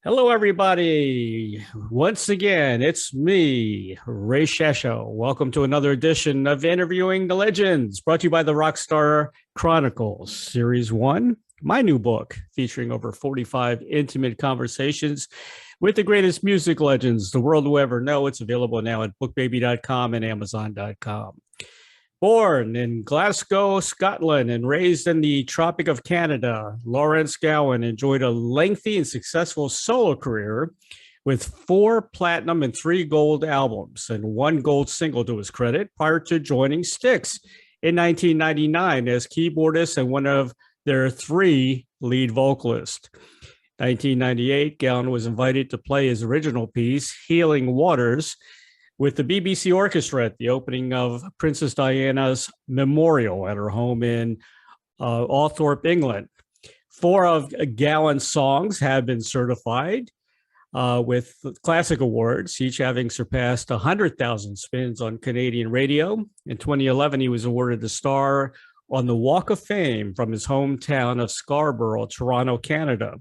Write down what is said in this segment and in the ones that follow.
Hello, everybody. Once again, it's me, Ray Shasho. Welcome to another edition of Interviewing the Legends, brought to you by the Rockstar Chronicles, Series 1, my new book, featuring over 45 intimate conversations with the greatest music legends the world will ever know. It's available now at bookbaby.com and amazon.com. Born in Glasgow, Scotland, and raised in the Tropic of Canada, Lawrence Gowan enjoyed a lengthy and successful solo career with 4 platinum and 3 gold albums and 1 gold single to his credit prior to joining Styx in 1999 as keyboardist and one of their 3 lead vocalists. 1998, Gowan was invited to play his original piece, Healing Waters, with the BBC Orchestra at the opening of Princess Diana's memorial at her home in Althorp, England. 4 of Gowan's songs have been certified with classic awards, each having surpassed 100,000 spins on Canadian radio. In 2011, he was awarded the star on the Walk of Fame from his hometown of Scarborough, Toronto, Canada.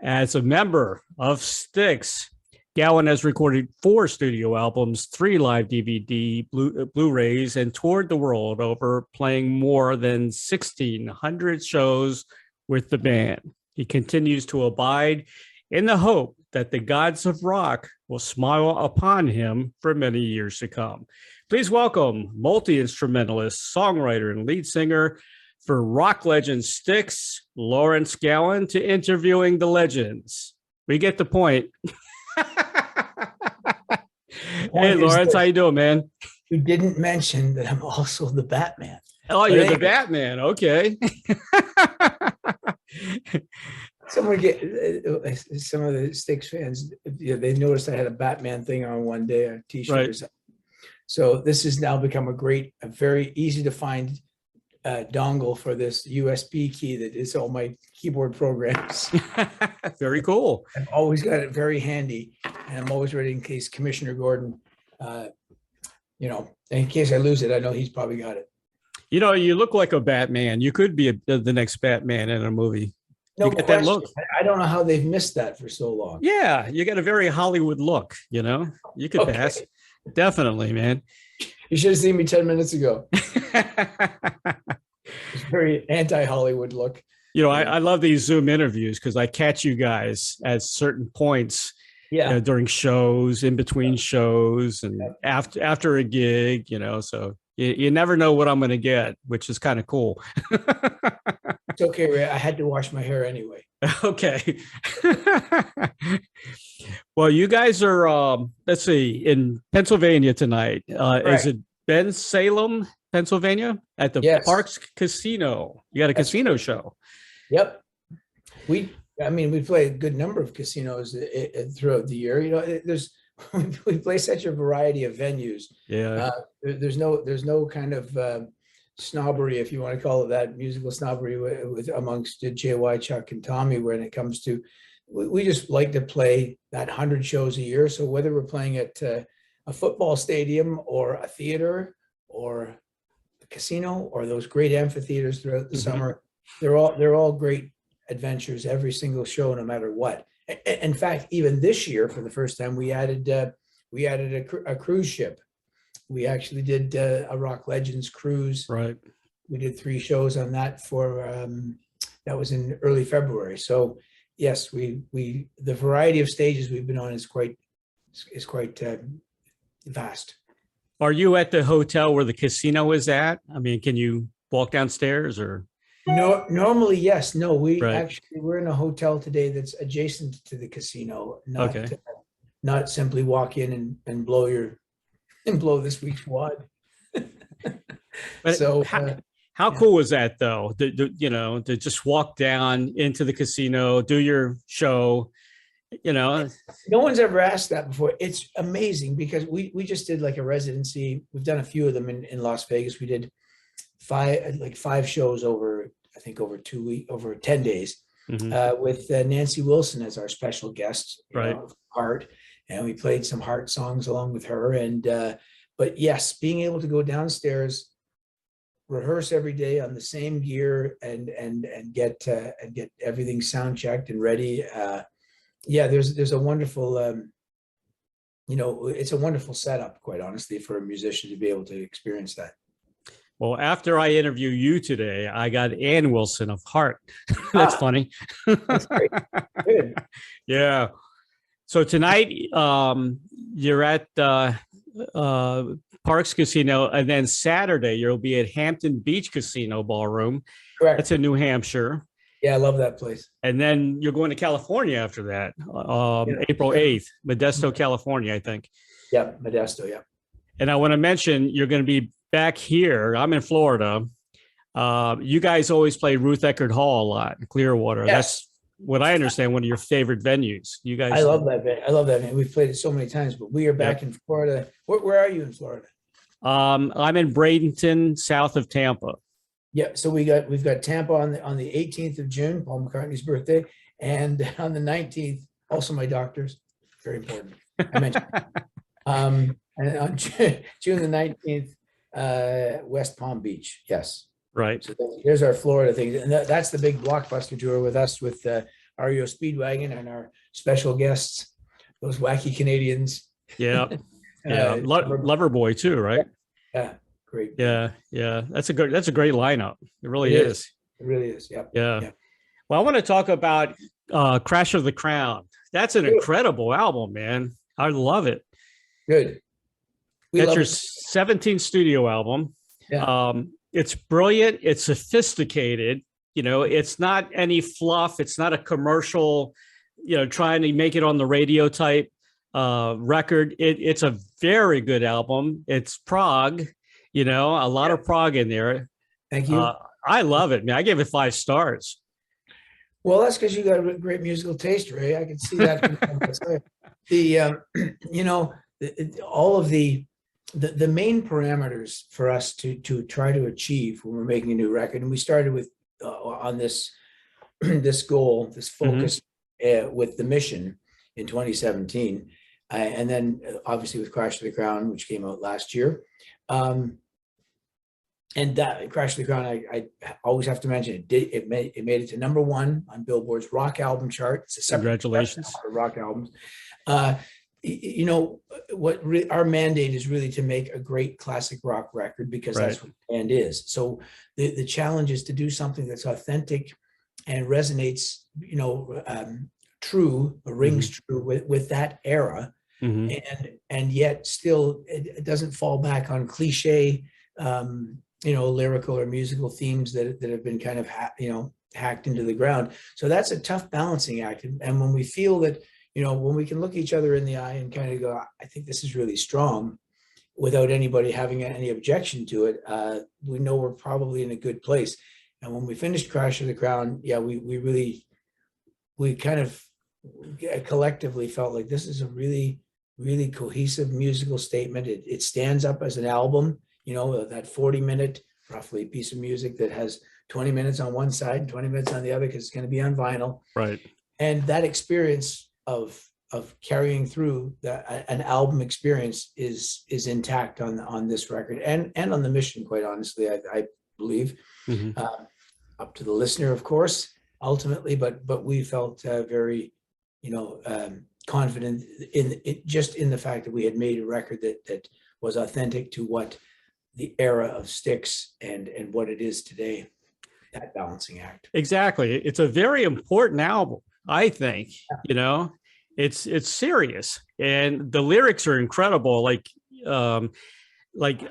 As a member of Styx, Gowan has recorded 4 studio albums, 3 live DVD Blu-rays, and toured the world over, playing more than 1,600 shows with the band. He continues to abide in the hope that the gods of rock will smile upon him for many years to come. Please welcome multi-instrumentalist, songwriter, and lead singer for rock legend Styx, Lawrence Gowan, to Interviewing the Legends. We get the point. Hey, Lawrence, how you doing, man? You didn't mention that I'm also the Batman. Oh, you're the Batman. Okay. Some of the Styx fans, they noticed I had a Batman thing on one day, a T-shirt. Right. So this has now become a very easy to find dongle for this USB key that is all my keyboard programs. Very cool. I've always got it very handy, and I'm always ready in case Commissioner Gordon, in case I lose it, I know he's probably got it. You know, you look like a Batman. You could be the next Batman in a movie. No, get that look. I don't know how they've missed that for so long. Yeah, you got a very Hollywood look. You know, you could pass. Definitely, man. You should have seen me 10 minutes ago. It's very anti-Hollywood look. You know, I love these Zoom interviews because I catch you guys at certain points. Yeah. During shows, in between shows, and after a gig. So you never know what I'm going to get, which is kind of cool. It's okay, Ray. I had to wash my hair anyway. Okay. Well, you guys are, let's see, in Pennsylvania tonight. Is it Ben Salem, Pennsylvania, at the Parks Casino? You got a casino show. Yep. We play a good number of casinos throughout the year. We play such a variety of venues. Yeah. There's no kind of snobbery, if you want to call it that, musical snobbery amongst JY, Chuck, and Tommy when it comes to. We just like to play that 100 shows a year. So whether we're playing at a football stadium or a theater or a casino or those great amphitheaters throughout the summer, they're all great adventures, every single show, no matter what. In fact, even this year, for the first time, we added a cruise ship. We actually did a Rock Legends cruise. Right. We did 3 shows on that that was in early February. So yes, the variety of stages we've been on is quite vast. Are you at the hotel where the casino is at? I mean, can you walk downstairs or? No, normally, yes. No, we're in a hotel today that's adjacent to the casino. Not simply walk in and blow this week's wad. But so how cool was that though? To just walk down into the casino, do your show. No one's ever asked that before. It's amazing because we just did like a residency. We've done a few of them in Las Vegas. We did 5 shows over 10 days with Nancy Wilson as our special guest, Heart, and we played some Heart songs along with her. And but yes, being able to go downstairs, rehearse every day on the same gear, and get everything sound checked and ready yeah, there's a wonderful, it's a wonderful setup, quite honestly, for a musician to be able to experience that. Well, after I interview you today, I got Ann Wilson of Heart. That's funny. That's great. Good. Yeah. So tonight, you're at Parks Casino, and then Saturday you'll be at Hampton Beach Casino Ballroom. Correct. That's in New Hampshire. Yeah, I love that place. And then you're going to California after that, April 8th, Modesto, California, I think. Yeah, Modesto, yeah. And I want to mention you're going to be back here. I'm in Florida. You guys always play Ruth Eckerd Hall a lot in Clearwater. Yes. That's what I understand, one of your favorite venues. You guys. I love that venue. I love that venue. We've played it so many times, but we are back in Florida. Where are you in Florida? I'm in Bradenton, south of Tampa. Yeah, so we've got Tampa on the 18th of June, Paul McCartney's birthday, and on the 19th, also my doctor's. Very important. I mentioned. And on June the 19th, West Palm Beach. Yes. Right. So there's our Florida thing, and that's the big blockbuster tour with us, with REO Speedwagon and our special guests, those wacky Canadians. Yeah. Yeah. Loverboy too, right? Yeah. Great. Yeah. Yeah. That's a great lineup. It really is. It really is. Yeah. Yeah. Well, I want to talk about Crash of the Crown. That's an incredible album, man. I love it. Good. That's your 17th studio album. Yeah. It's brilliant. It's sophisticated. It's not any fluff. It's not a commercial, trying to make it on the radio type record. It's a very good album. It's prog, a lot of prog in there. Thank you. I love it, man. I gave it 5 stars. Well, that's because you got a great musical taste, Ray. I can see that. All of the main parameters for us to try to achieve when we're making a new record, and we started with on this goal, this focus with The Mission in 2017, and then obviously with Crash of the Crown, which came out last year. And that Crash of the Crown, I always have to mention it made it to #1 on Billboard's rock album chart. It's a separate Congratulations for rock albums. Our mandate is really to make a great classic rock record, because that's what the band is. So the challenge is to do something that's authentic and resonates, true, or rings true with that era, and yet still it doesn't fall back on cliche, lyrical or musical themes that have been kind of hacked into the ground. So that's a tough balancing act, and when we feel that, when we can look each other in the eye and kind of go, I think this is really strong, without anybody having any objection to it, we know we're probably in a good place. And when we finished Crash of the Crown, we kind of collectively felt like this is a really, really cohesive musical statement. It stands up as an album, that 40-minute roughly piece of music that has 20 minutes on one side and 20 minutes on the other, because it's going to be on vinyl. Right. And that experience of carrying through an album experience is intact on this record and on The Mission, quite honestly, I believe, up to the listener, of course, ultimately, but we felt very, confident in it, just in the fact that we had made a record that was authentic to what the era of Styx and what it is today, that balancing act. Exactly. It's a very important album, I think. It's serious, and the lyrics are incredible. Like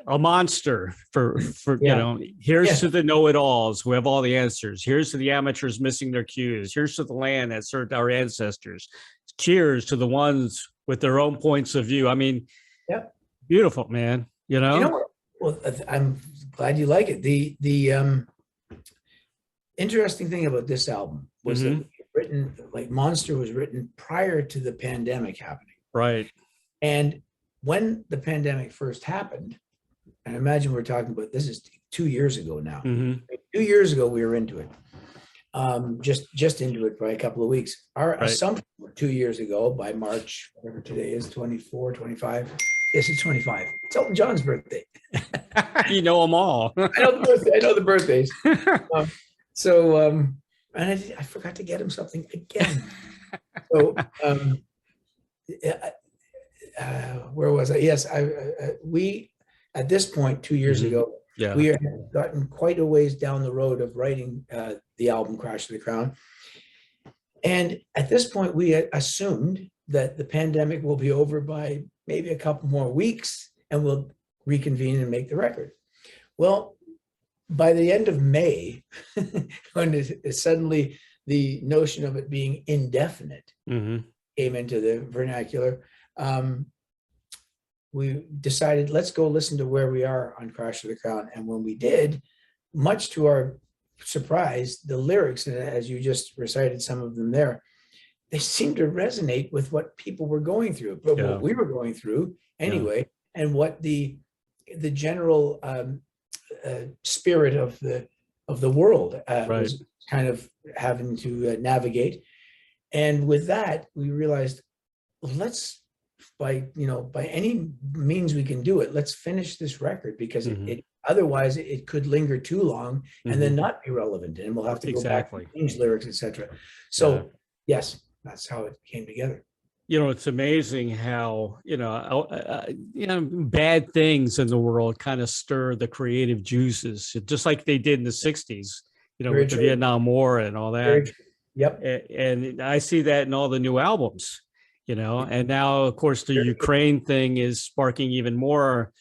a monster for here's to the know-it-alls who have all the answers. Here's to the amateurs missing their cues. Here's to the land that served our ancestors. Cheers to the ones with their own points of view. I mean, beautiful, man. Well, I'm glad you like it. The interesting thing about this album was that written, like Monster was written prior to the pandemic happening. Right. And when the pandemic first happened, and I imagine we're talking about, this is 2 years ago now. 2 years ago, we were into it. Just into it by a couple of weeks. Our assumption 2 years ago, by March, whatever today is, 24, 25. Yes, it's 25. It's Elton John's birthday. You know them all. I know the birthdays. And I forgot to get him something again. So where was I? Yes, we at this point 2 years ago, Yeah. we had gotten quite a ways down the road of writing the album Crash to the Crown. And at this point, we had assumed that the pandemic will be over by maybe a couple more weeks and we'll reconvene and make the record. Well, by the end of May, when suddenly the notion of it being indefinite came into the vernacular, we decided, let's go listen to where we are on Crash to the Crown. And when we did, much to our surprise, the lyrics, as you just recited some of them there, they seemed to resonate with what people were going through, but what we were going through anyway, and what the general spirit of the world was kind of having to navigate. And with that, we realized, let's, by any means we can do it, let's finish this record, because it otherwise it could linger too long and then not be relevant, and we'll have to go back and change lyrics, etc. So yes, that's how it came together. It's amazing how bad things in the world kind of stir the creative juices, just like they did in the 60s, with the Vietnam War and all that. Yep. And I see that in all the new albums, and now, of course, the Ukraine thing is sparking even more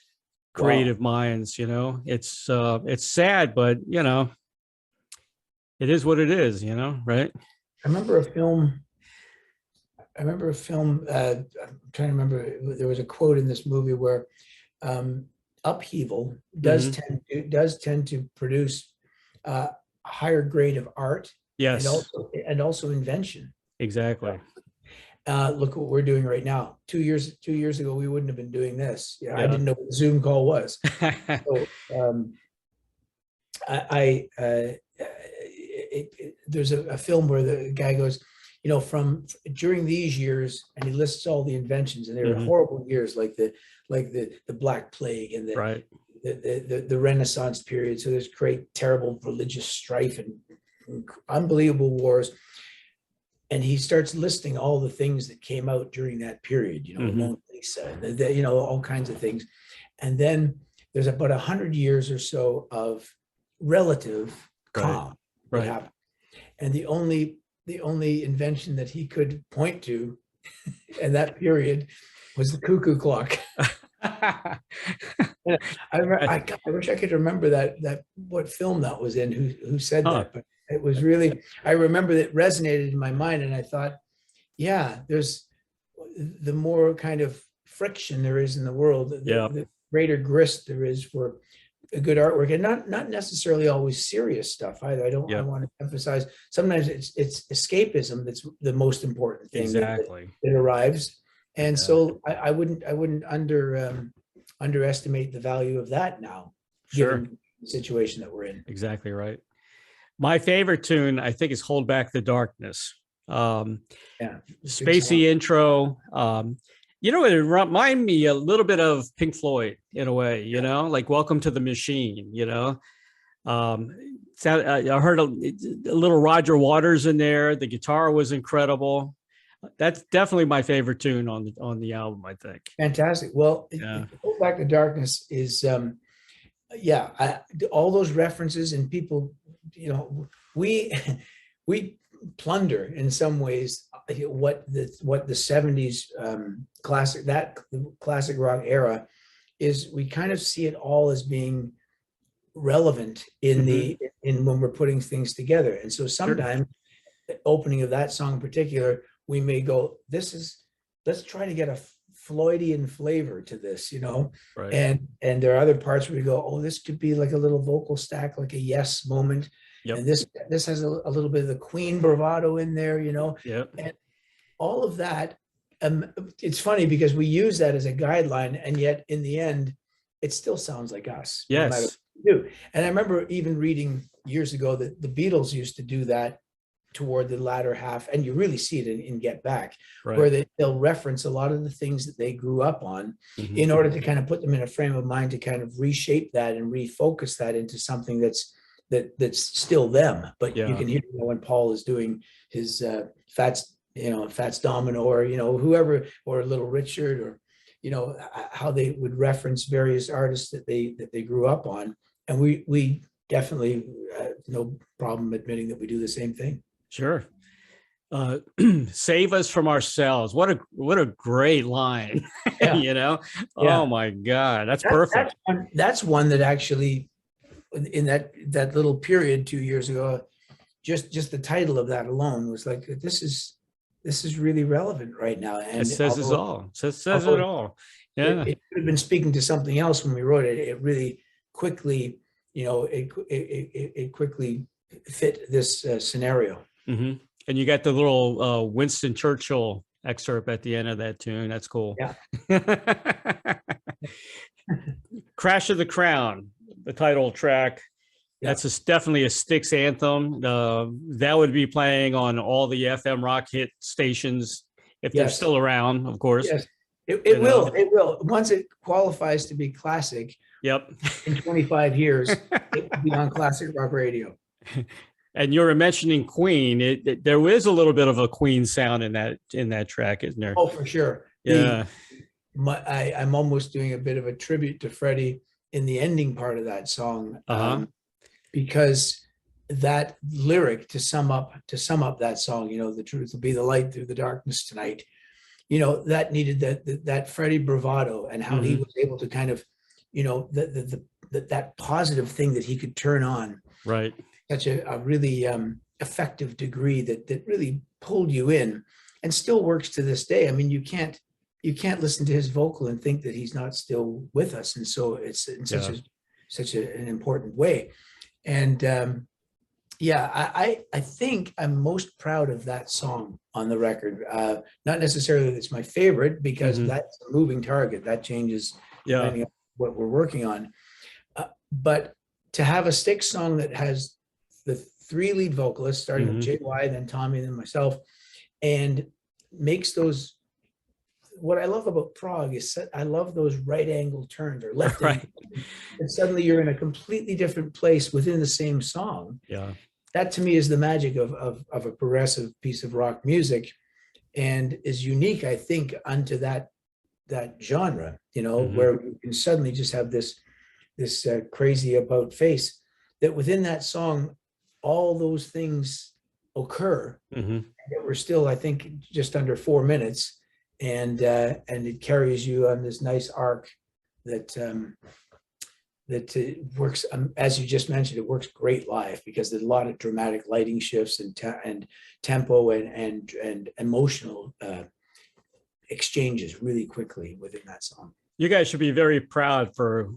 creative minds. It's sad, but it is what it is, right? I remember a film. I'm trying to remember, there was a quote in this movie where upheaval does tend to produce a higher grade of art. Yes. And also invention. Exactly. Look what we're doing right now. 2 years ago, we wouldn't have been doing this. I didn't know what a Zoom call was. So, there's a film where the guy goes, from during these years, and he lists all the inventions, and they were horrible years, like the Black Plague and the Renaissance period. So there's great, terrible religious strife and unbelievable wars. And he starts listing all the things that came out during that period, Mona Lisa, and all kinds of things. And then there's about 100 years or so of relative calm that happened. And the only invention that he could point to in that period was the cuckoo clock. I wish I could remember that what film that was in, who said that, but it was really, I remember that resonated in my mind, and I thought, there's the more kind of friction there is in the world, the greater grist there is for a good artwork, and not necessarily always serious stuff either. I want to emphasize, sometimes it's escapism that's the most important thing that arrives. And so I wouldn't underestimate the value of that now, given the situation that we're in. Exactly right. My favorite tune, I think, is "Hold Back the Darkness." Spacey intro. It reminded me a little bit of Pink Floyd in a way, like "Welcome to the Machine." I heard a little Roger Waters in there. The guitar was incredible. That's definitely my favorite tune on the album, I think. Fantastic. Well, "Hold Back the Darkness" is all those references, and people, we plunder in some ways what the 70s classic rock era is. We kind of see it all as being relevant in when we're putting things together. And so sometimes the opening of that song in particular, we may go, let's try to get a Floydian flavor to this, and there are other parts where we go, oh, this could be like a little vocal stack, like a Yes moment. And this has a little bit of the Queen bravado in there, and all of that. It's funny because we use that as a guideline, and yet in the end, it still sounds like us. Yes. No matter what we do. And I remember even reading years ago that the Beatles used to do that toward the latter half, and you really see it in Get Back, where they'll reference a lot of the things that they grew up on in order to kind of put them in a frame of mind to kind of reshape that and refocus that into something that's still them. But you can hear when Paul is doing his Fats Domino, or, whoever, or Little Richard, or, how they would reference various artists that they grew up on. And we definitely, no problem admitting that we do the same thing. Sure. Save us from ourselves. What a great line. Yeah. Oh my God, that's perfect. That's one that actually, in that little period 2 years ago, just the title of that alone was like, this is really relevant right now. And it says it all. Says it all. Yeah. It could have been speaking to something else when we wrote it. It really quickly, it quickly fit this scenario. Mm-hmm. And you got the little Winston Churchill excerpt at the end of that tune. That's cool. Yeah. Crash of the Crown, the title track. Yeah. That's definitely a Styx anthem. That would be playing on all the FM rock hit stations if they're still around, of course. Yes, it will. It will. Once it qualifies to be classic. Yep. In 25 years, it will be on classic rock radio. And you were mentioning Queen. There is a little bit of a Queen sound in that track, isn't there? Oh, for sure. Yeah. I'm almost doing a bit of a tribute to Freddie in the ending part of that song, because that lyric, to sum up that song, the truth will be the light through the darkness tonight. That needed that Freddie bravado, and how he was able to kind of, that positive thing that he could turn on. Right. Such a really effective degree that really pulled you in, and still works to this day. I mean, you can't listen to his vocal and think that he's not still with us. And so it's in such an important way. And I think I'm most proud of that song on the record. Not necessarily that it's my favorite, because that's a moving target. That changes depending on what we're working on. But to have a Styx song that has the 3 lead vocalists, starting with JY, then Tommy, then myself, and makes those. What I love about prog is I love those right angle turns, or left angle, and suddenly you're in a completely different place within the same song. Yeah, that to me is the magic of a progressive piece of rock music, and is unique, I think, unto that genre. Where you can suddenly just have this crazy about face, that within that song, all those things occur. And we're still, I think, just under 4 minutes. And it carries you on this nice arc that works, as you just mentioned. It works great live, because there's a lot of dramatic lighting shifts and tempo and emotional exchanges really quickly within that song. You guys should be very proud for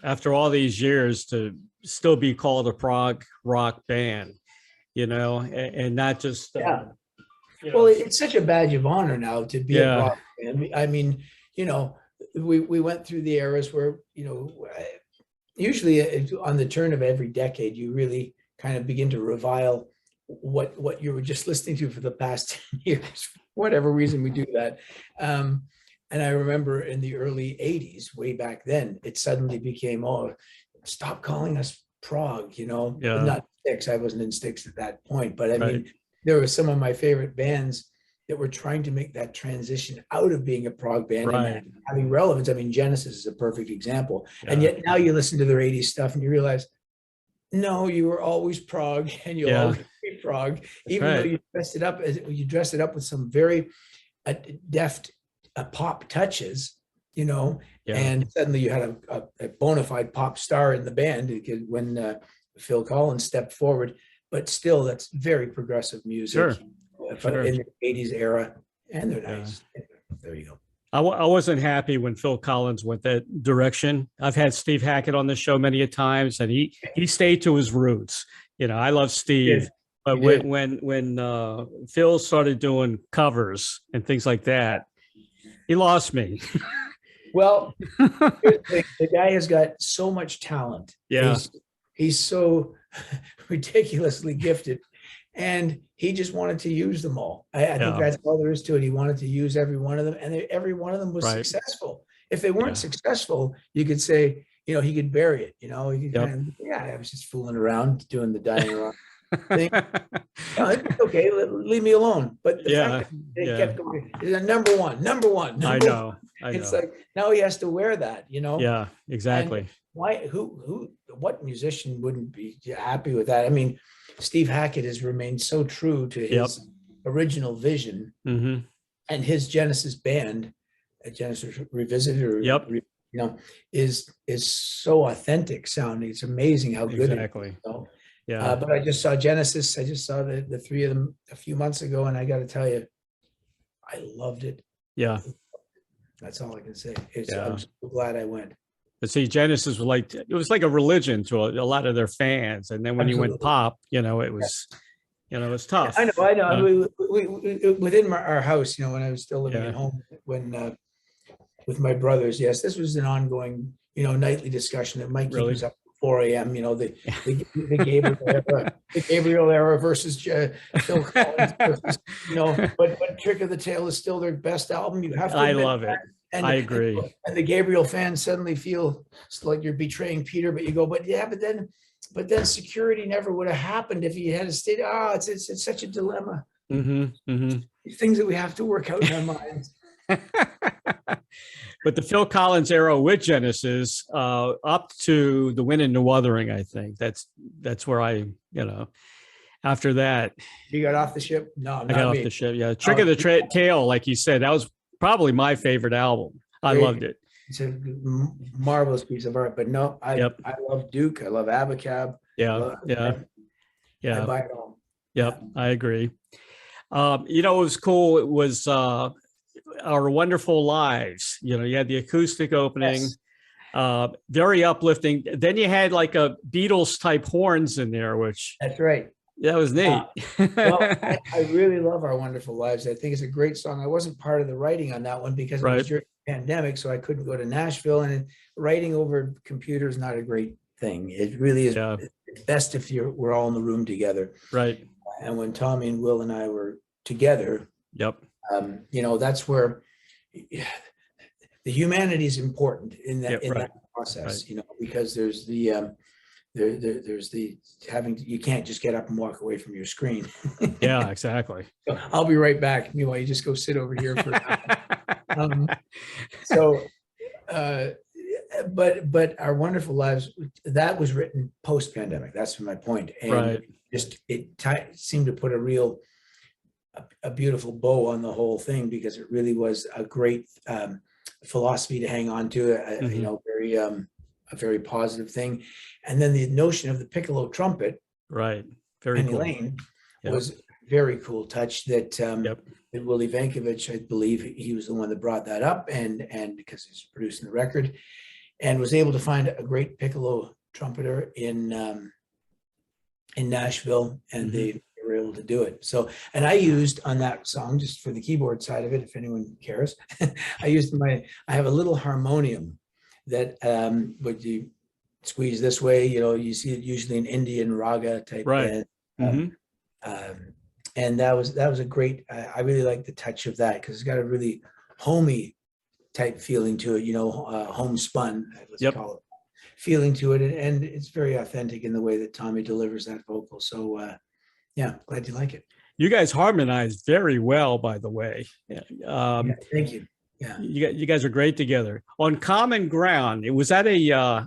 after all these years to still be called a prog rock band, and not just. Well, it's such a badge of honor now to be a rock band. I mean, we went through the eras where, usually on the turn of every decade, you really kind of begin to revile what you were just listening to for the past 10 years. For whatever reason, we do that. And I remember in the early 80s, way back then, it suddenly became, stop calling us prog, not Styx. I wasn't in Styx at that point, but I mean, there were some of my favorite bands that were trying to make that transition out of being a prog band and having relevance. I mean, Genesis is a perfect example. And yet now you listen to their 80s stuff and you realize, no, you were always prog, and you'll always be prog, even though you dressed it up with some very deft pop touches, and suddenly you had a bona fide pop star in the band when Phil Collins stepped forward. But still, that's very progressive music in the 80s era, and they're nice. There you go. I wasn't happy when Phil Collins went that direction. I've had Steve Hackett on the show many a times, and he stayed to his roots. I love Steve, but when Phil started doing covers and things like that, he lost me. Well, the guy has got so much talent. Yeah. He's so ridiculously gifted, and he just wanted to use them all. I think that's all there is to it. He wanted to use every one of them, and every one of them was successful. If they weren't successful, you could say, he could bury it. He could I was just fooling around doing the dying rock. thing. No, it's okay, leave me alone. But the fact that they kept going, is a number one. I know. It's like now he has to wear that, you know. Yeah, exactly. And why? What musician wouldn't be happy with that? I mean, Steve Hackett has remained so true to his original vision and his Genesis band, Genesis Revisited, or you know, is so authentic sounding. It's amazing how good it is. You know? Yeah. But I just saw Genesis. I just saw the three of them a few months ago, and I got to tell you, I loved it. Yeah. That's all I can say. I'm so glad I went. But see, Genesis was like a religion to a lot of their fans, and then when you went pop, you know, it was, you know, it was tough. I know. We within our house, you know, when I was still living at home, when with my brothers, yes, this was an ongoing, you know, nightly discussion that might keep us up at 4 a.m. You know, the Gabriel era versus Phil Collins versus, you know, but Trick of the Tail is still their best album. You have to. I love it. And, I agree. And the Gabriel fans suddenly feel like you're betraying Peter, but you go, but then Security never would have happened if he had stayed. It's such a dilemma. Things that we have to work out in our minds. But the Phil Collins era with Genesis, up to The Wind and the Wuthering, I think that's where I, you know, after that. You got off the ship? No, I got off the ship. Yeah. Trick of the Tail, like you said, that was probably my favorite album. I loved it. It's a marvelous piece of art, but no, I love Duke. I love Abacab. I buy it all. I agree. You know, it was cool. It was, Our Wonderful Lives. You know, you had the acoustic opening, very uplifting. Then you had like a Beatles type horns in there, which that's right. That was neat. Well, I really love Our Wonderful Lives. I think it's a great song. I wasn't part of the writing on that one because it was during the pandemic, so I couldn't go to Nashville. And writing over computer is not a great thing. It really is best if we're all in the room together. Right. And when Tommy and Will and I were together, you know, that's where the humanity is important in that that process. You know, because there's the there's the you can't just get up and walk away from your screen. Yeah, exactly. So I'll be right back. Meanwhile, you just go sit over here for but Our Wonderful Lives, that was written post-pandemic. That's my point. And it seemed to put a beautiful bow on the whole thing, because it really was a great philosophy to hang on to, you know, a very positive thing. And then the notion of the piccolo trumpet, very cool. Lane, was very cool touch that that Willie Vankovich, I believe he was the one that brought that up, and because he's producing the record, and was able to find a great piccolo trumpeter in Nashville, and they were able to do it. So, and I used on that song, just for the keyboard side of it, if anyone cares, I have a little harmonium that would you squeeze this way, you know, you see it usually in Indian raga type band. And that was a great, I really like the touch of that, because it's got a really homey type feeling to it, you know, homespun, let's call it, feeling to it. And it's very authentic in the way that Tommy delivers that vocal. So yeah, glad you like it. You guys harmonized very well, by the way. Thank you. Yeah, you guys are great together. On Common Ground, was that a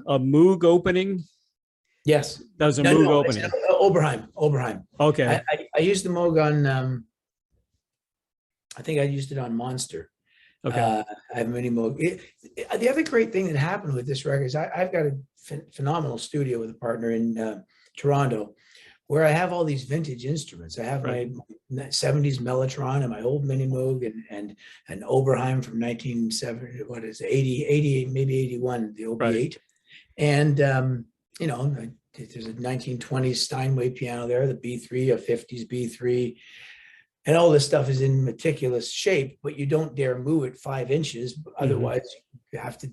Moog opening? Yes, that was a Moog opening. Oberheim. Okay, I used the Moog on. I think I used it on Monster. Okay, I have many Moog. The other great thing that happened with this record is I've got a phenomenal studio with a partner in Toronto, where I have all these vintage instruments. I have my 70s Mellotron and my old Mini Moog and an Oberheim from 1970, 80, maybe 81, the OB8. And, you know, there's a 1920s Steinway piano there, the B3, a 50s B3. And all this stuff is in meticulous shape, but you don't dare move it 5 inches. Otherwise, you have to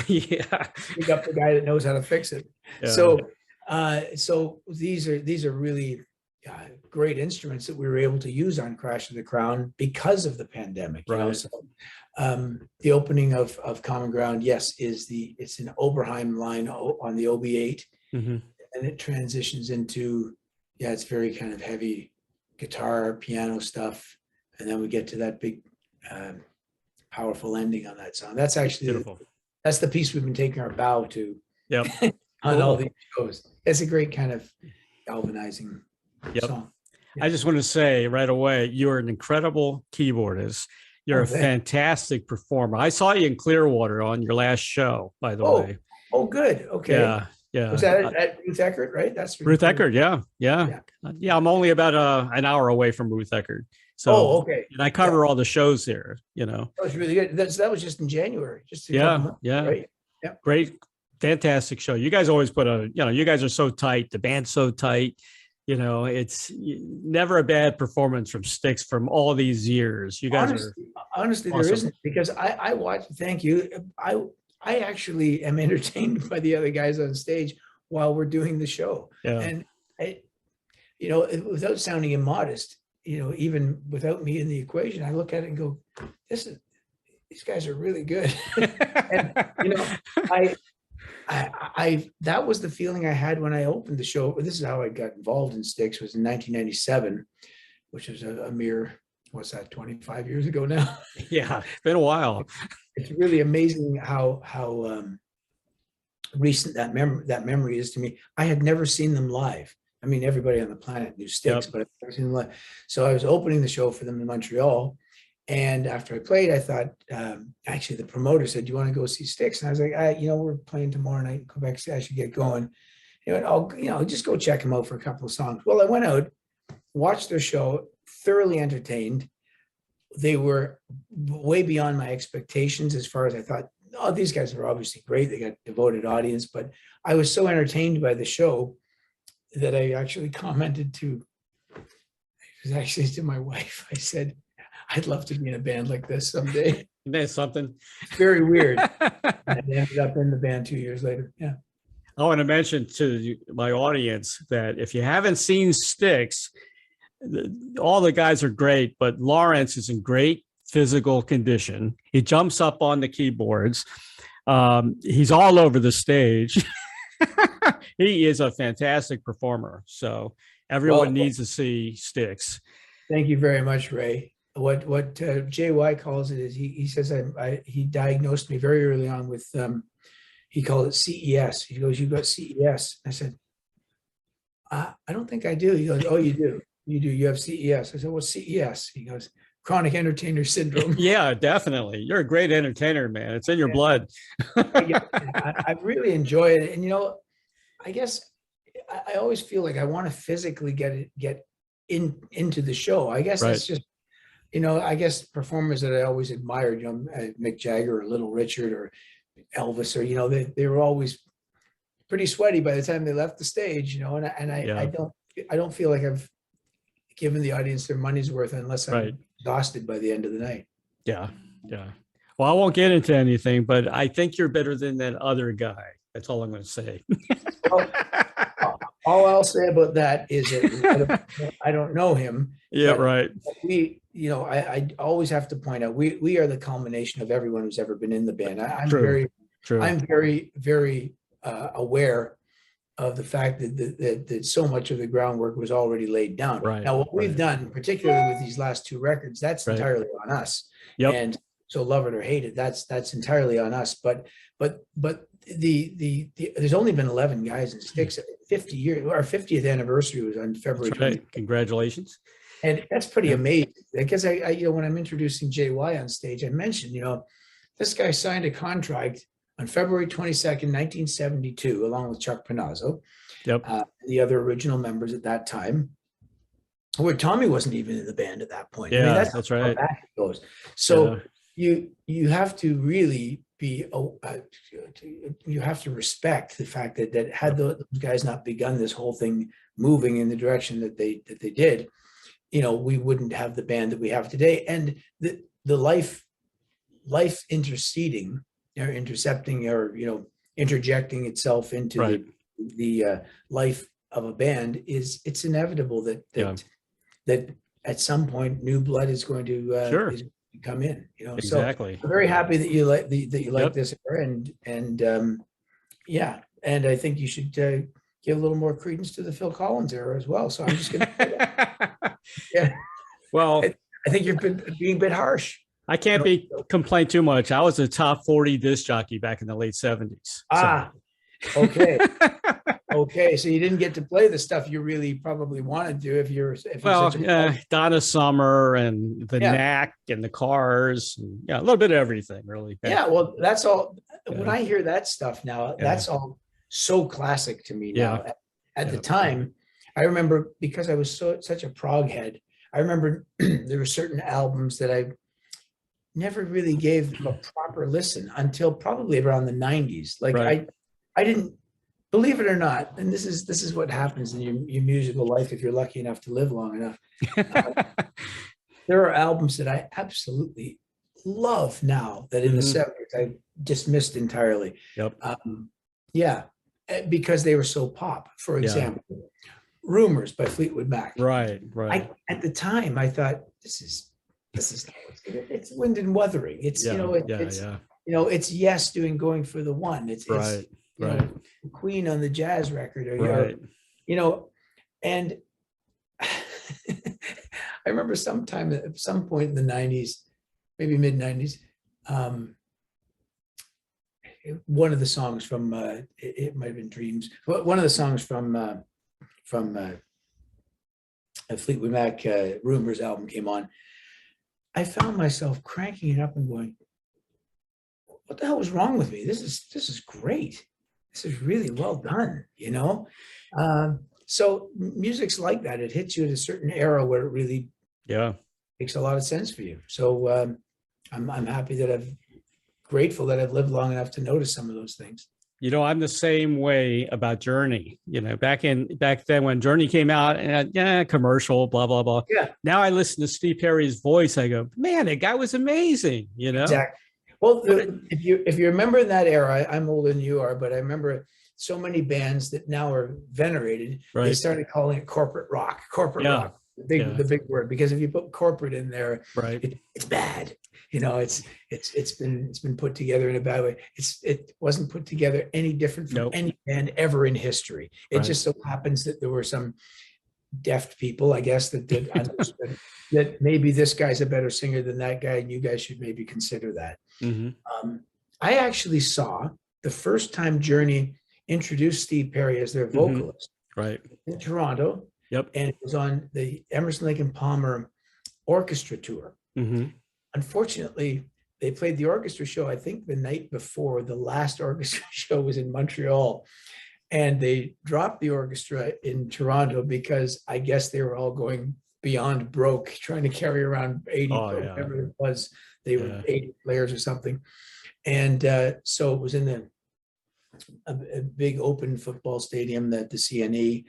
pick up the guy that knows how to fix it. So these are really great instruments that we were able to use on Crash of the Crown because of the pandemic. You know? So the opening of Common Ground, yes, it's an Oberheim line on the OB8, and it transitions into yeah, it's very kind of heavy guitar, piano stuff. And then we get to that big, powerful ending on that song. That's actually, Beautiful. that's the piece we've been taking our bow to Yep. on all these shows. It's a great kind of galvanizing song. I just want to say right away, you're an incredible keyboardist. You're a fantastic performer. I saw you in Clearwater on your last show, by the way. Oh, good. Okay. Yeah. Yeah. Was that at Ruth Eckert, right? That's Ruth Eckert. Yeah. I'm only about an hour away from Ruth Eckert. So, okay. And I cover all the shows there, you know. That was really good. That was just in January. Just months, right? Yeah. Great, fantastic show. You guys always put you guys are so tight. The band's so tight. You know, it's never a bad performance from Styx from all these years. You guys honestly, awesome. There isn't, because I watch. Thank you. I actually am entertained by the other guys on stage while we're doing the show. Yeah. And without sounding immodest, even without me in the equation, I look at it and go, these guys are really good. And I that was the feeling I had when I opened the show. This is how I got involved in Styx, was in 1997, which was a mere, what's that, 25 years ago now? Yeah, it's been a while. It's really amazing how recent that memory is to me. I had never seen them live. I mean, everybody on the planet knew Styx, but I've never seen them live. So I was opening the show for them in Montreal. And after I played, I thought, actually, the promoter said, "Do you want to go see Styx?" And I was like, we're playing tomorrow night in Quebec, so I should get going. I'll just go check them out for a couple of songs. Well, I went out, watched their show, thoroughly entertained. They were way beyond my expectations as far as I thought. Oh, these guys are obviously great. They got a devoted audience, but I was so entertained by the show that I actually commented to my wife. I said, "I'd love to be in a band like this someday." That's something. Very weird. And I ended up in the band 2 years later. Yeah. I want to mention to my audience that if you haven't seen Styx, all the guys are great, but Lawrence is in great physical condition. He jumps up on the keyboards. He's all over the stage. He is a fantastic performer. So everyone needs to see Styx. Thank you very much, Ray. What JY calls it is he says he diagnosed me very early on with he called it CES. He goes, "You got CES?" I said, "I don't think I do." He goes, "Oh, you do. You do. You have CES." I said, "What's CES?" He goes, "Chronic entertainer syndrome." Yeah, definitely. You're a great entertainer, man. It's in your blood. I really enjoy it, and I guess I always feel like I want to physically get into the show. I guess it's just. I guess performers that I always admired, Mick Jagger or Little Richard or Elvis, or they were always pretty sweaty by the time they left the stage, and I don't feel like I've given the audience their money's worth unless I'm exhausted by the end of the night. Yeah. Well, I won't get into anything, but I think you're better than that other guy. That's all I'm going to say. Well, all I'll say about that is that I don't know him. Yeah, right. I always have to point out we are the culmination of everyone who's ever been in the band. I'm True. very, very aware of the fact that so much of the groundwork was already laid down. Right. Now, what we've done, particularly with these last two records, that's entirely on us. Yep. And so, love it or hate it, that's entirely on us. But there's only been 11 guys in Styx. 50 years. Our 50th anniversary was on February 20th. Congratulations. And that's pretty amazing. Because I when I'm introducing JY on stage, I mentioned, this guy signed a contract on February 22nd, 1972, along with Chuck Panazzo, the other original members at that time, where Tommy wasn't even in the band at that point. Yeah, that's right. How back it goes. So you have to really be, you have to respect the fact that had those guys not begun this whole thing moving in the direction that they did, we wouldn't have the band that we have today. And the life interceding or intercepting or interjecting itself into the life of a band it's inevitable that at some point new blood is going to come in. Exactly. So I'm very happy that you like this, and I think you should give give a little more credence to the Phil Collins era as well. So I'm just going to, yeah. Well, I think you're being a bit harsh. I can't complain too much. I was a top 40 disc jockey back in the late 70s. Okay. Okay. So you didn't get to play the stuff you really probably wanted to Donna Summer and the Knack and the Cars. And, a little bit of everything, really. Yeah. Well, that's all. When I hear that stuff now, that's all so classic to me now. At the time, I remember, because I was such a prog head, I remember there were certain albums that I never really gave a proper listen until probably around the 90s. Like I didn't, believe it or not, and this is what happens in your musical life if you're lucky enough to live long enough. There are albums that I absolutely love now that in the 70s I dismissed entirely. Because they were so pop. For example, Rumors by Fleetwood Mac. Right. At the time I thought, this is it's Wind and Wuthering. It's it's Yes doing Going for the One. It's Queen on the jazz record, or and I remember at some point in the 90s, maybe mid 90s, one of the songs from it might have been Dreams, one of the songs from Fleetwood Mac Rumors album came on. I found myself cranking it up and going, what the hell was wrong with me? This is great. This is really well done, So music's like that. It hits you at a certain era where it really makes a lot of sense for you. So I'm happy that grateful that I've lived long enough to notice some of those things. I'm the same way about Journey. Back then when Journey came out, and commercial, blah blah blah. Yeah. Now I listen to Steve Perry's voice. I go, man, that guy was amazing. Exactly. Well, if you remember in that era, I'm older than you are, but I remember so many bands that now are venerated. They started calling it corporate rock. Rock, the big word, because if you put corporate in there, it's bad. It's been put together in a bad way. It wasn't put together any different from any band ever in history. It just so happens that there were some deft people, I guess, that understood that maybe this guy's a better singer than that guy, and you guys should maybe consider that. I actually saw the first time Journey introduced Steve Perry as their vocalist in Toronto. And it was on the Emerson, Lake and Palmer Orchestra tour. Unfortunately, they played the orchestra show, I think the night before. The last orchestra show was in Montreal, and they dropped the orchestra in Toronto because I guess they were all going beyond broke, trying to carry around 80, whatever it was. They were 80 players or something. And so it was in a big open football stadium, the CNE,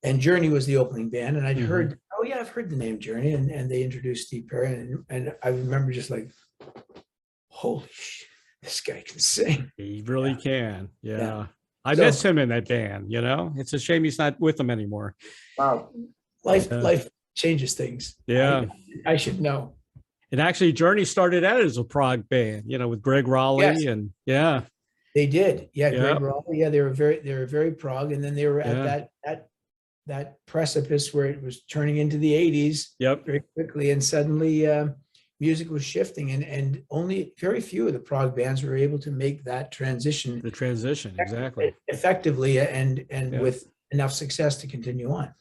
and Journey was the opening band. And I'd heard, I've heard the name Journey, and they introduced Steve Perry, and I remember just like, holy shit, this guy can sing. He really can. I miss him in that band. It's a shame he's not with them anymore. Wow, life changes things. I should know. And actually, Journey started out as a prog band, with Greg Raleigh, and they did. Greg Raleigh. They were very prog, and then they were at that precipice where it was turning into the 80s very quickly, and suddenly music was shifting, and only very few of the prog bands were able to make that transition. The transition, exactly. Effectively, and with enough success to continue on.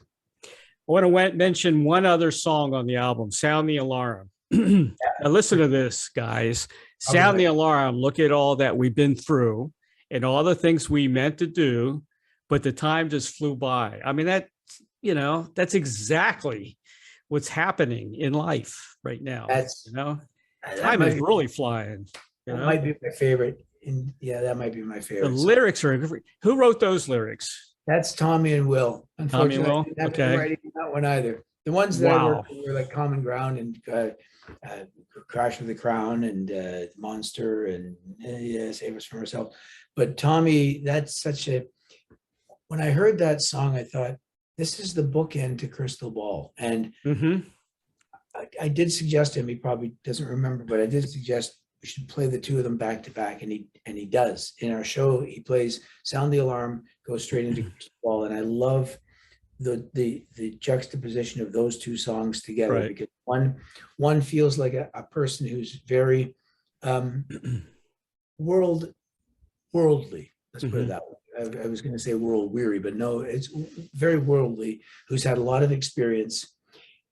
I want to mention one other song on the album, Sound the Alarm. Now listen to this, guys. Sound the alarm. Look at all that we've been through and all the things we meant to do, but the time just flew by. I mean, that's exactly what's happening in life right now. Time is really flying. That might be my favorite. That might be my favorite. The lyrics are, who wrote those lyrics? That's Tommy and Will. Unfortunately, Tommy and Will? I didn't have to write that one either. The ones that I worked with were like Common Ground and Crash of the Crown and Monster and Save Us From Ourselves. But Tommy, that's when I heard that song, I thought, this is the bookend to Crystal Ball. And I did suggest to him, he probably doesn't remember, but I did suggest play the two of them back to back. And he does. In our show, he plays Sound the Alarm, goes straight into Crystal Ball. And I love the juxtaposition of those two songs together, Right. because one feels like a person who's very worldly. Let's put it that way. I was going to say world weary, but no, it's very worldly, who's had a lot of experience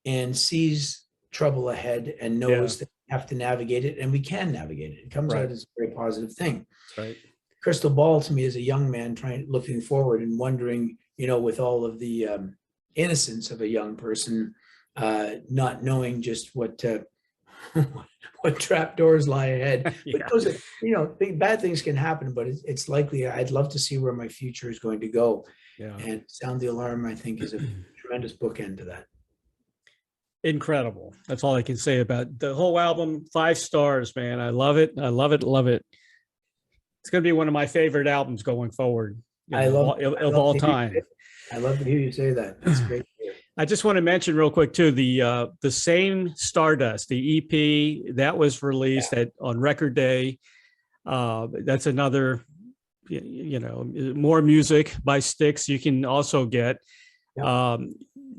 and sees trouble ahead and knows that we have to navigate it, and we can navigate it. It comes out as a very positive thing. Right. Crystal Ball to me is a young man looking forward and wondering, with all of the innocence of a young person, not knowing just what trapdoors lie ahead. But those are, bad things can happen, but it's likely. I'd love to see where my future is going to go. Yeah. And Sound the Alarm, I think, is a tremendous bookend to that. Incredible. That's all I can say about the whole album. 5 stars, man. I love it. I love it. Love it. It's going to be one of my favorite albums going forward. Of all time. I love to hear you say that. That's great. I just want to mention real quick too, the same Stardust, the EP that was released on Record Day. That's another, more music by Styx you can also get. Yeah.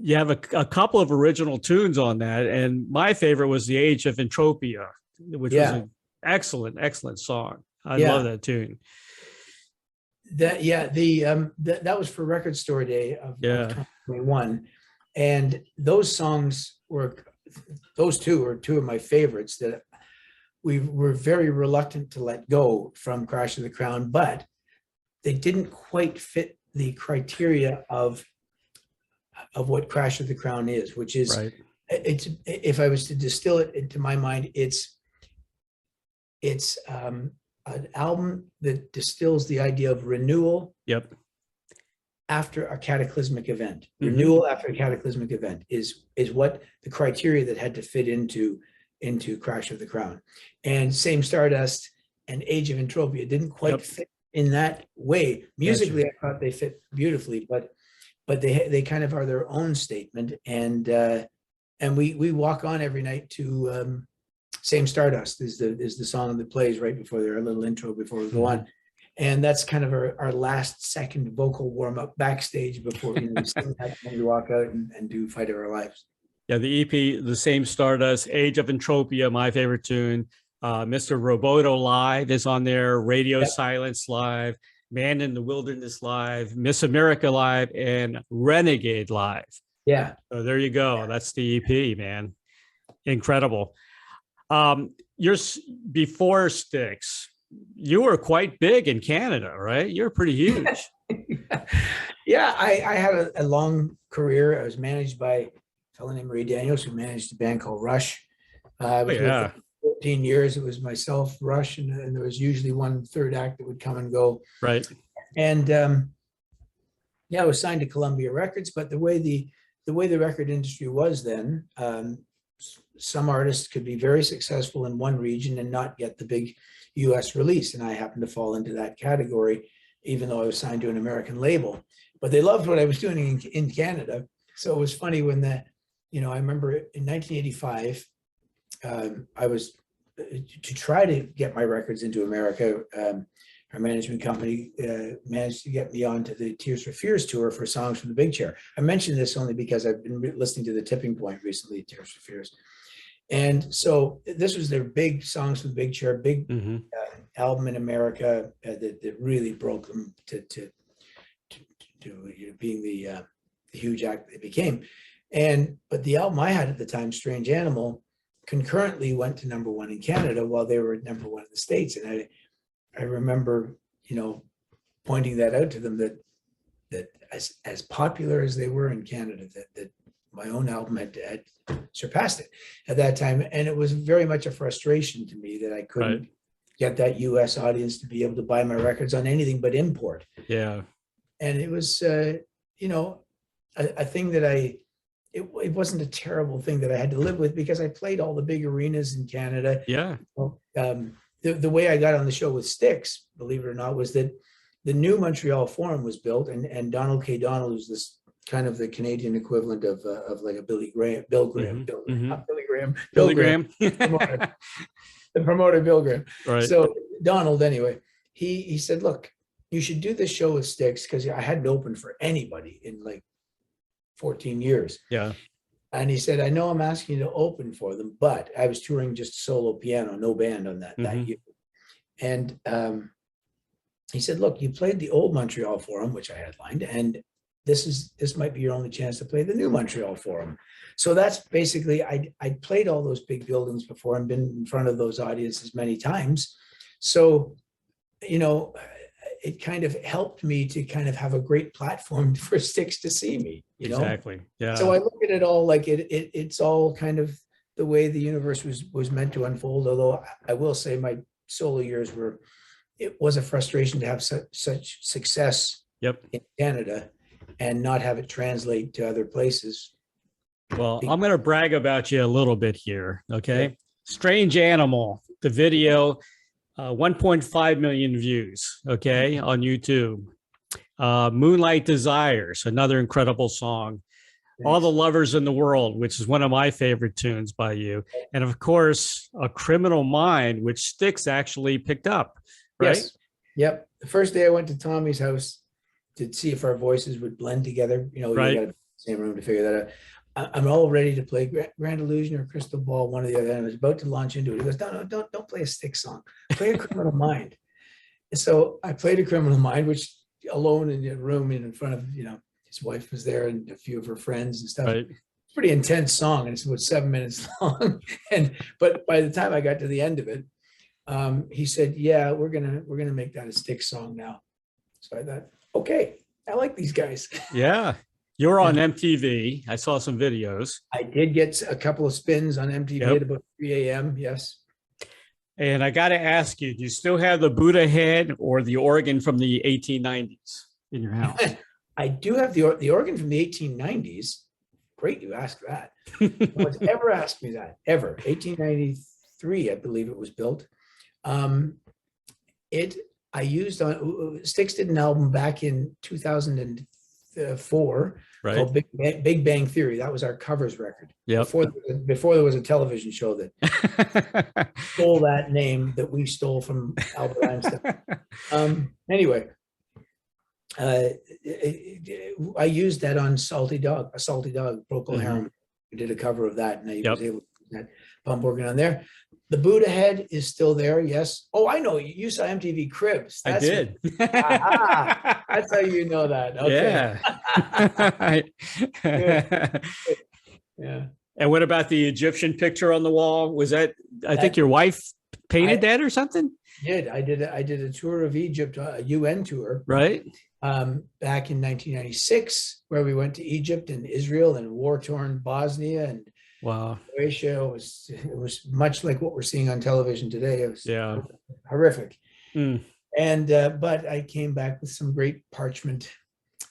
You have a couple of original tunes on that, and my favorite was The Age of Entropia, which was an excellent song. I love that tune. That that was for Record Store Day of 2021, and those two are two of my favorites that we were very reluctant to let go from Crash of the Crown, but they didn't quite fit the criteria of what Crash of the Crown is, which is it's, if I was to distill it into my mind, it's an album that distills the idea of renewal after a cataclysmic event. Renewal after a cataclysmic event is what the criteria that had to fit into Crash of the Crown. And Same Stardust and Age of Entropia didn't quite fit in that way. Musically, I thought they fit beautifully, but they kind of are their own statement. And we walk on every night to Same Stardust is the song that plays right before their little intro before we go on. And that's kind of our last second vocal warm up backstage before we sing that when we walk out and do Fight of Our Lives. Yeah, the EP, The Same Stardust, Age of Entropia, my favorite tune. Mr. Roboto Live is on there, Radio Silence Live, Man in the Wilderness Live, Miss America Live, and Renegade Live. Yeah. So there you go. That's the EP, man. Incredible. You're before Styx, you were quite big in Canada, right? You're pretty huge. Yeah, I had a long career. I was managed by a fellow named Ray Daniels, who managed a band called Rush. I was with them for 14 years. It was myself, Rush, and there was usually one third act that would come and go. Right. And I was signed to Columbia Records, but the way the record industry was then, some artists could be very successful in one region and not get the big US release. And I happened to fall into that category, even though I was signed to an American label. But they loved what I was doing in Canada. So it was funny when I remember in 1985, I was to try to get my records into America. Our management company managed to get me onto the Tears for Fears tour for Songs from the Big Chair. I mention this only because I've been listening to The Tipping Point recently, Tears for Fears. And so this was their big Songs from the Big Chair, big album in America that really broke them to being the huge act they became. But the album I had at the time, Strange Animal, concurrently went to #1 in Canada while they were at #1 in the States. And I remember, pointing that out to them that as popular as they were in Canada, that my own album had surpassed it at that time. And it was very much a frustration to me that I couldn't get that US audience to be able to buy my records on anything but import. Yeah. And it was, a thing that it wasn't a terrible thing that I had to live with, because I played all the big arenas in Canada. Yeah. The way I got on the show with Styx, believe it or not, was that the new Montreal Forum was built, and Donald K. Donald, who's this kind of the Canadian equivalent of like a Bill Graham. the promoter Bill Graham. Right. So Donald, anyway, he said, look, you should do this show with Styx, because I hadn't opened for anybody in like 14 years. Yeah. And he said, I know I'm asking you to open for them, but I was touring just solo piano, no band on that year. And he said, look, you played the old Montreal Forum, which I headlined, and this might be your only chance to play the new Montreal Forum. So that's basically, I played all those big buildings before and been in front of those audiences many times. So, you know, it kind of helped me to kind of have a great platform for Styx to see me, you know? Exactly. Yeah. So I look at it all like it's all kind of the way the universe was meant to unfold. Although I will say my solo years it was a frustration to have such success in Canada and not have it translate to other places. Well, I'm going to brag about you a little bit here. Okay. Strange Animal, the video, 1.5 million views. Okay. On YouTube. Moonlight Desires, another incredible song. Thanks. All the Lovers in the World, which is one of my favorite tunes by you. And of course, A Criminal Mind, which Styx actually picked up. Right. Yes. Yep. The first day I went to Tommy's house to see if our voices would blend together. You know, you got to be in the same room to figure that out. I'm all ready to play Grand Illusion or Crystal Ball, one or the other. And I was about to launch into it. He goes, no, don't play a Styx song. Play A Criminal Mind. And so I played A Criminal Mind, which alone in a room in front of, you know, his wife was there and a few of her friends and stuff. Right. It's a pretty intense song, and it's about 7 minutes long. But by the time I got to the end of it, he said, yeah, we're gonna make that a Styx song now. So I thought, okay, I like these guys. Yeah. You're on MTV. I saw some videos. I did get a couple of spins on MTV at about 3 a.m. Yes. And I got to ask you, do you still have the Buddha head or the organ from the 1890s in your house? I do have the organ from the 1890s. Great, you asked that. No one's ever asked me that, ever. 1893, I believe it was built. I used on, Styx did an album back in 2004 called Big Bang Theory. That was our covers record. Before there was a television show that stole that name that we stole from Albert Einstein. Anyway, I used that on Salty Dog, Procol Harum. We did a cover of that, and I was able to put that pump organ on there. The Buddha head is still there, yes. Oh, I know, you saw MTV Cribs. I did. That's how you know that. Okay. Yeah. Yeah. And what about the Egyptian picture on the wall? Was that, I think your wife painted that or something? I did a tour of Egypt, a UN tour. Right. Back in 1996, where we went to Egypt and Israel and war-torn Bosnia, and wow, Croatia it was much like what we're seeing on television today. It was horrific. And but I came back with some great parchment,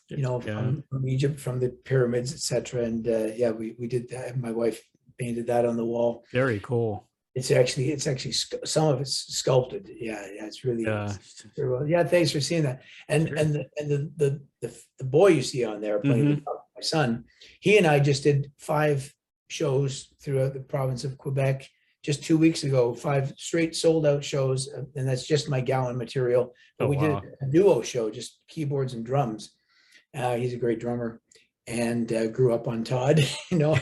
you know, from Egypt, from the pyramids, etc. And we did that. My wife painted that on the wall. Very cool. It's actually some of it's sculpted. Yeah, it's really very well. Yeah, thanks for seeing that. And the boy you see on there playing my son, he and I just did 5 shows throughout the province of Quebec just 2 weeks ago, 5 straight sold out shows, and that's just my Gowan material. But we did a duo show, just keyboards and drums. He's a great drummer, and grew up on Todd, you know.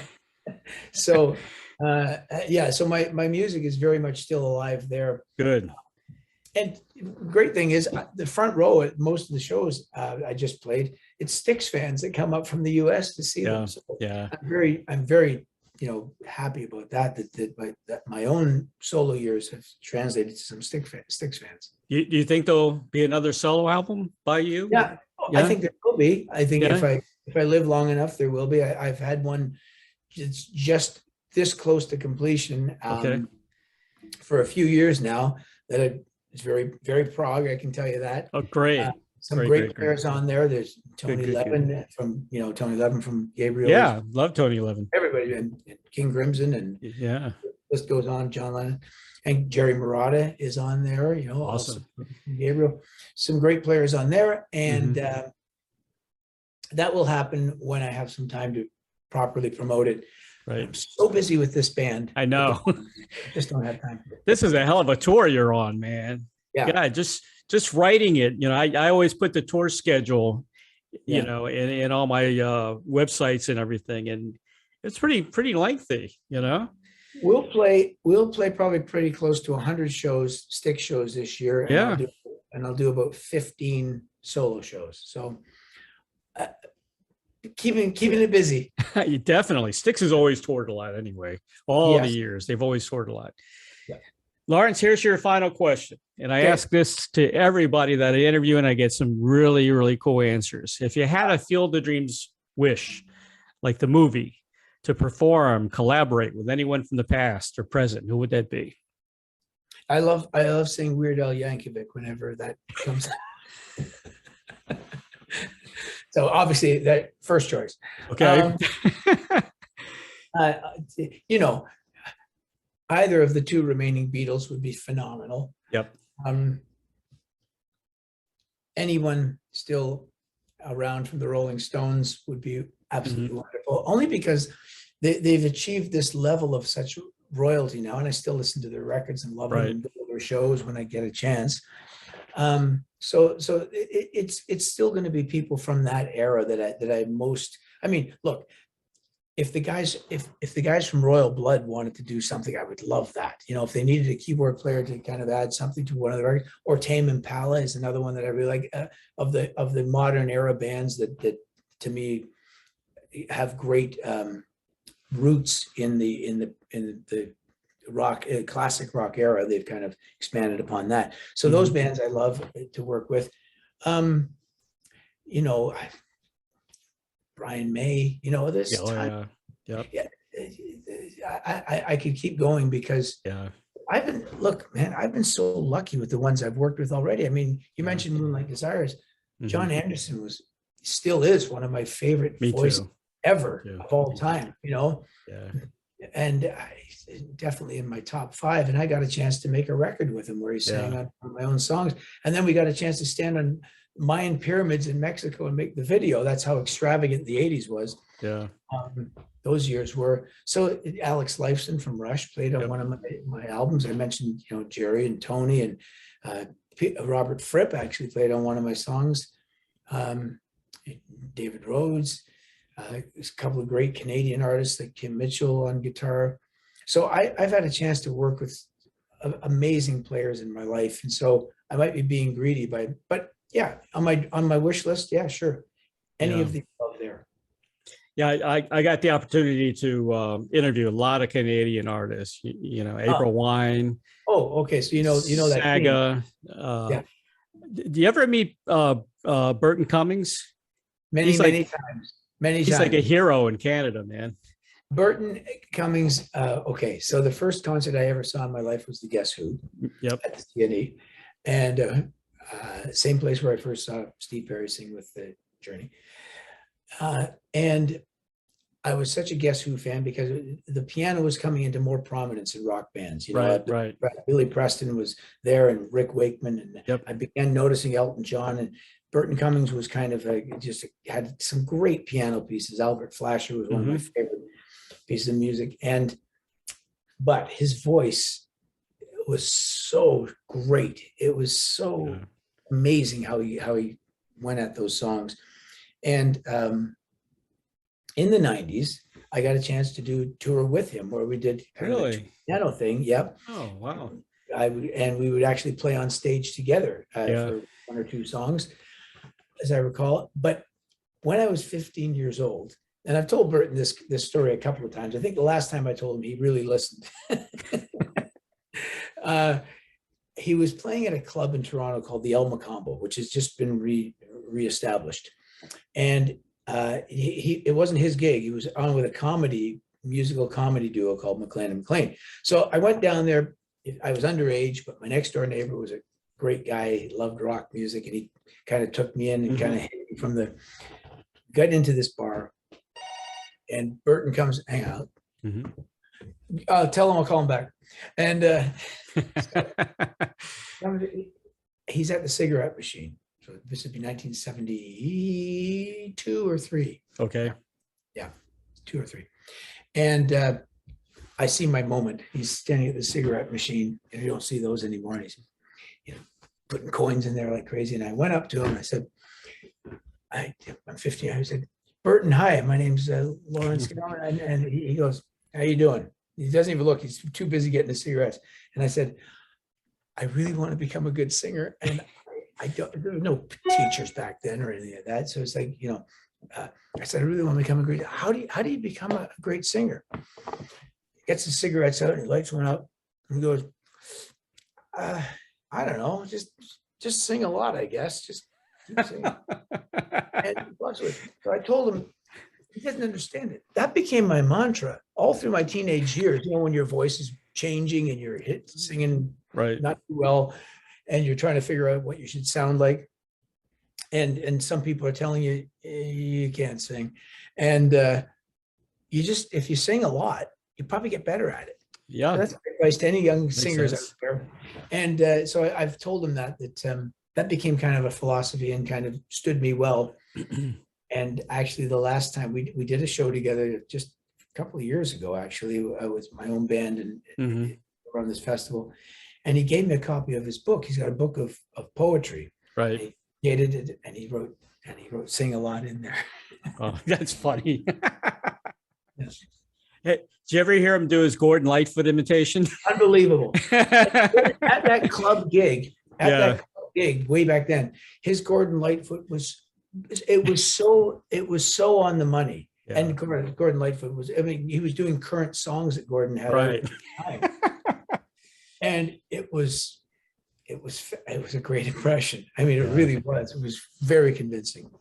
So so my music is very much still alive there. Good. And great thing is the front row at most of the shows I just played, it's Styx fans that come up from the US to see them. So I'm very you know, happy about that my own solo years have translated to some Styx fans. Do you think there'll be another solo album by you? Yeah. I think there will be. I think if I live long enough, there will be. I've had one just this close to completion for a few years now. That it's very, very prog. I can tell you that. Oh, great! Some great players on there. There's Tony Levin from Gabriel. Yeah, love Tony Levin. Everybody, and King Crimson, and the list goes on. John Lennon and Jerry Murata is on there. You know, awesome. Also Gabriel, some great players on there, and that will happen when I have some time to properly promote it. Right. I'm so busy with this band. I know. I just don't have time for it. This is a hell of a tour you're on, man. Yeah. Just writing it. I always put the tour schedule, Yeah. in all my websites and everything, and it's pretty lengthy. We'll play probably pretty close to 100 shows, Styx shows this year, and Yeah. I'll do about 15 solo shows. So keeping it busy. You definitely. Styx has always toured a lot anyway. All the Yes. years they've always toured a lot. Yeah. Lawrence, here's your final question, and I Okay. ask this to everybody that I interview, and I get some really, really cool answers. If you had a Field of Dreams wish, like the movie, to perform, collaborate with anyone from the past or present, who would that be? I love saying Weird Al Yankovic whenever that comes. So obviously that first choice. Okay. Either of the two remaining Beatles would be phenomenal. Yep. Anyone still around from the Rolling Stones would be absolutely wonderful, only because they've achieved this level of such royalty now, and I still listen to their records and love them and go to their shows when I get a chance. So it's still going to be people from that era that I most. I mean, look, if the guys from Royal Blood wanted to do something, I would love that. If they needed a keyboard player to kind of add something to one of the records, or Tame Impala is another one that I really like, of the modern era bands that to me have great roots in the rock, classic rock era. They've kind of expanded upon that. So those bands I love to work with. Brian May, this. Yeah. Yeah, I could keep going because I've been so lucky with the ones I've worked with already. I mean, you mentioned Moonlight Desires. John Anderson still is one of my favorite voices ever of all time, and definitely in my top 5. And I got a chance to make a record with him where he sang on my own songs. And then we got a chance to stand on Mayan pyramids in Mexico and make the video. That's how extravagant the 80s was. Yeah. Those years were. So Alex Lifeson from Rush played on one of my albums. I mentioned, Jerry and Tony, and Robert Fripp actually played on one of my songs. David Rhodes, there's a couple of great Canadian artists like Kim Mitchell on guitar. So I've had a chance to work with amazing players in my life. And so I might be being greedy but yeah, on my wish list, yeah, sure. Any of the above there. Yeah, I got the opportunity to interview a lot of Canadian artists. April Wine. Oh, okay. So you know that Saga. Do you ever meet Burton Cummings? Many times. He's like a hero in Canada, man. Burton Cummings. Okay, so the first concert I ever saw in my life was the Guess Who. Yep. At the CNE, and same place where I first saw Steve Perry sing with the Journey. And I was such a Guess Who fan because the piano was coming into more prominence in rock bands. Right. Billy Preston was there, and Rick Wakeman, and I began noticing Elton John, and Burton Cummings was kind of had some great piano pieces. Albert Flasher was one of my favorite pieces of music, but his voice was so great. It was so amazing how he went at those songs. And in the 90s, I got a chance to do a tour with him where we did kind of a piano thing. Yep. Oh, wow. We would actually play on stage together for one or two songs, as I recall. But when I was 15 years old, and I've told Burton this story a couple of times. I think the last time I told him, he really listened. He was playing at a club in Toronto called the El Macombo, which has just been reestablished. And it wasn't his gig. He was on with a musical comedy duo called McLean and McLean. So I went down there. I was underage, but my next door neighbor was a great guy. He loved rock music, and he kind of took me in and kind of hit me got into this bar, and Burton comes, hang out. Tell him I'll call him back. And he's at the cigarette machine. So this would be 1972 or 3. Okay. Yeah, 2 or 3. And I see my moment. He's standing at the cigarette machine, and you don't see those anymore. And he's, putting coins in there like crazy. And I went up to him and I said, I'm 50. I said, Burton, hi, my name's Lawrence. And he goes, how you doing? He doesn't even look. He's too busy getting the cigarettes. And I said, I really want to become a good singer. And there were no teachers back then or anything like that. So it's like, I said, I really want to become a great, how do you become a great singer? He gets the cigarettes out and he lights one up and he goes, I don't know, just sing a lot, I guess. Just keep singing. So I told him, he doesn't understand it. That became my mantra all through my teenage years. When your voice is changing and you're singing not too well, and you're trying to figure out what you should sound like. And some people are telling you, you can't sing. And if you sing a lot, you probably get better at it. Yeah. So that's advice to any young singers out there. And so I've told them that became kind of a philosophy and kind of stood me well. And actually the last time we did a show together just a couple of years ago, actually, with my own band and around this festival. And he gave me a copy of his book. He's got a book of poetry. Right. He edited it and he wrote sing a lot in there. Oh, that's funny. Yes. Hey, did you ever hear him do his Gordon Lightfoot imitation? Unbelievable. At that club gig, way back then, his Gordon Lightfoot was so on the money. Yeah. And Gordon Lightfoot was, he was doing current songs that Gordon had at the time. And it was a great impression. It really was. It was very convincing.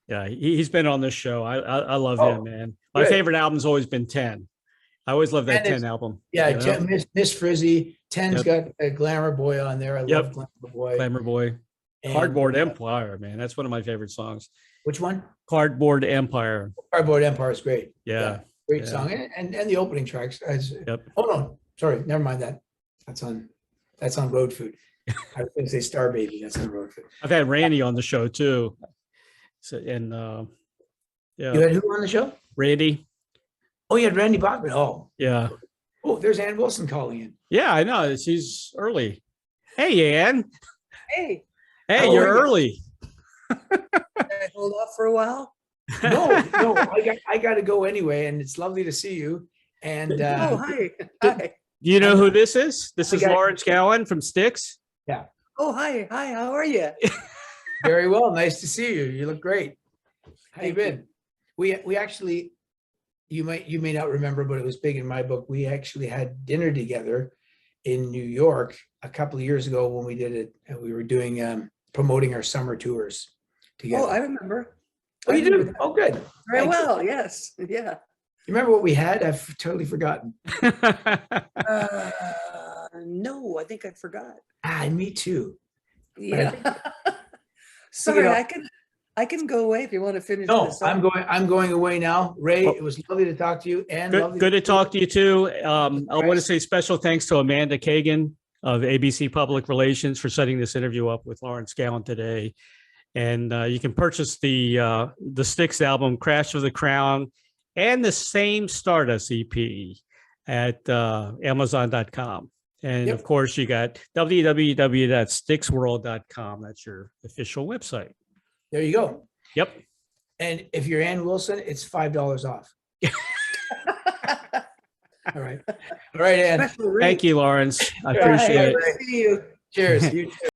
Yeah, he's been on this show. I love him, man. My favorite album's always been 10. I always love that 10 album. Yeah, Miss Frizzy. 10's got a Glamour Boy on there. I love Glamour Boy. Glamour Boy. And Cardboard Empire, man. That's one of my favorite songs. Which one? Cardboard Empire. Cardboard Empire is great. Yeah. Great song. And the opening tracks. Oh no, sorry, never mind that. That's on Road Food. I was going to say Star Baby. That's on Road Food. I've had Randy on the show too. So, and you had who on the show? Randy. Oh, you had Randy Bachman. Oh, yeah. Oh, there's Ann Wilson calling in. Yeah, I know. She's early. Hey, Ann. Hey. Hey, you're early. Can I hold off for a while? No, I got to go anyway, and it's lovely to see you. And hi. Hi. Do you know who this is? This is Lawrence Gowan from Styx. Yeah. Oh, hi. Hi. How are you? Very well. Nice to see you. You look great. How you been? We actually, you may not remember, but it was big in my book. We actually had dinner together in New York a couple of years ago when we did it. And we were doing promoting our summer tours together. Oh, I remember. Oh, you do? Oh, good. Very well. Yes. Yeah. You remember what we had? I've totally forgotten. No, I think I forgot. Me too. Yeah. Sorry, I can go away if you want to finish. No, this I'm going away now. Ray, it was lovely to talk to you. And good to talk to you too. I want to say special thanks to Amanda Kagan of ABC Public Relations for setting this interview up with Lawrence Gowan today. And you can purchase the Styx album, Crash of the Crown, and the same Stardust EP at Amazon.com. And of course, you got www.styxworld.com. That's your official website. There you go. Yep. And if you're Ann Wilson, it's $5 off. All right. All right, Ann. Thank you, Lawrence. I appreciate it. See you. Cheers. You too.